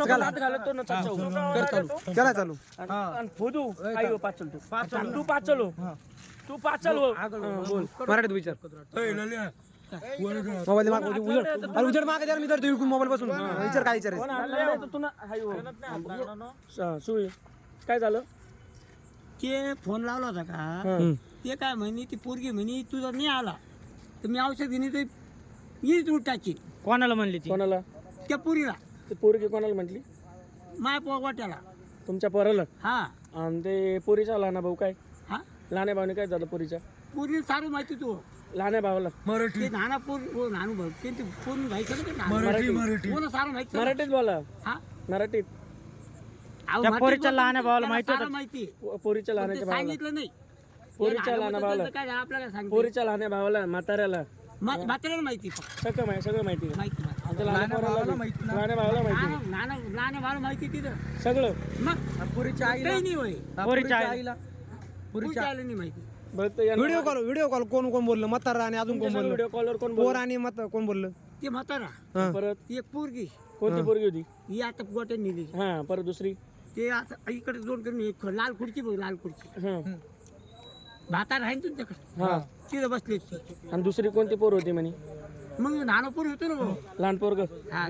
नका लात घालतो ना चाचा कर चालू केला चालू आणि फोदू आयो पाचल तू पाचल हो तू पाचल हो बोल मराठीत विचार मोबाईल माग उजड अरे उजड माग जरा मी तर तू मोबाईल पासून विचार काय विचार कोण आणलं तू ना आयो सुई काय झालं ते फोन लावला होता का ते काय म्हणे ती पोरगी म्हणे तुझा नाही आला तर मी औषध घेणे तर हीच उठाची कोणाला म्हणली ती? कोणाला त्या पुरीला ते पोरगी कोणाला म्हटली माय पोवाट्याला तुमच्या पोराला हा आणि ते पोरीचा लहाना भाऊ काय हा लहान्या भाऊने काय झालं पोरीच्या पुरी सारं माहिती तू लहान्या भावाला ते नाना पोर हो नानू भाऊ ते फोन व्हायचं ना ते नाना. मराठी हो ना सारं माहिती मराठीत बोला हा मराठीत अहो, त्या मराठीत पोरीच्या बोलतो लहान्या ते, भावाला त्याला माहिती होतं? सारं माहिती पोरीच्या पण ते लहान्याच्या भावाला सांगितलं नाही पोरीच्या ते लहान्या नाना भावाला बद्दल काय आपल्याला सांगितलं पोरीच्या लहान्या भावाला म्हाताऱ्याला म्हाताऱ्याला माहिती फक्त. सगळं माहिती आहे. माहिती आमच्या लहान्या पोराला बी, लहान्या भावाला माहिती आहे. नाना नाना भावाला माहिती तिथं सगळं मग पुरीच्या काही नाही होय पोरीच्या आईला पुरीच्या आईला नाही माहिती बघ व्हिडिओ कॉल कोण कोण बोललं म्हातारा आणि अजून कोण बोललं व्हिडिओ कॉलवर कोण पोर बोल आणि मत कोण बोललं ते म्हातारा हा. परत ती एक पोरगी कोणती पोरगी होती ही आता गोट्यात नेली हा परत दुसरी ते आता इकडे दोन करून एक लाल खुर्ची बघ लाल खुर्ची हा भातार आहे ना तुमच्याकडे हा तिथं बसले आणि दुसरी कोणती पोर होती म्हणे मग नाना पोर होतो ना भाऊ लहान पोरग हा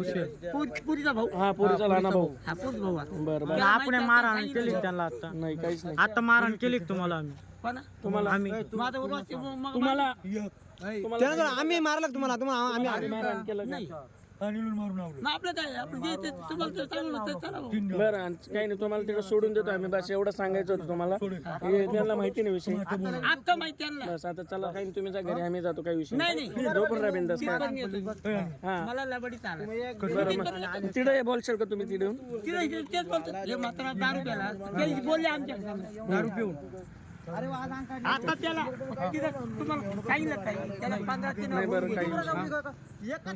पुरीचा भाऊ हा पोरीचा लहान भाऊ हा पोरीचा भाऊ आता. बरं बरं त्याला आपण माहिती मारहाण आता केली सांगितलं. त्यांना आता नाही काहीच नाही आता मारहाण केली का तुम्हाला आम्ही पण तुम्हाला माझं उरवास- मग- तुम्हाला त्यानंतर आम्ही मारलं का तुम्हाला तुम्हाला आम्ही मारहाण केलं नाही का? मग आपलं काय आपलं जे ते तुम्हाला ते चांगलं होतं, चला भाऊ. बरं आणि काही नाही तुम्हाला तिकडे सोडून देतो आम्ही बस एवढं सांगायचं होतं तुम्हाला हे त्यांना माहिती नाही विषय आता माहिती त्यांना बस आता चला काही नाही, तुम्ही जा घरी आम्ही जातो काही विषय नाही नाही झोपून राहा बिनधास्त. तिथपर्यंत येतो. हा मला लबडी चालत बरं मग तिकडे बोलशाल का तुम्ही तिकडे येऊन? तिथे तेच बोलतो हे म्हातारा दारू प्याला ते बोलले आमच्या दारू पिऊन आता त्याला तिथं तुम्हाला सांगितलं काय त्याला 15 नाही बरं काही विषय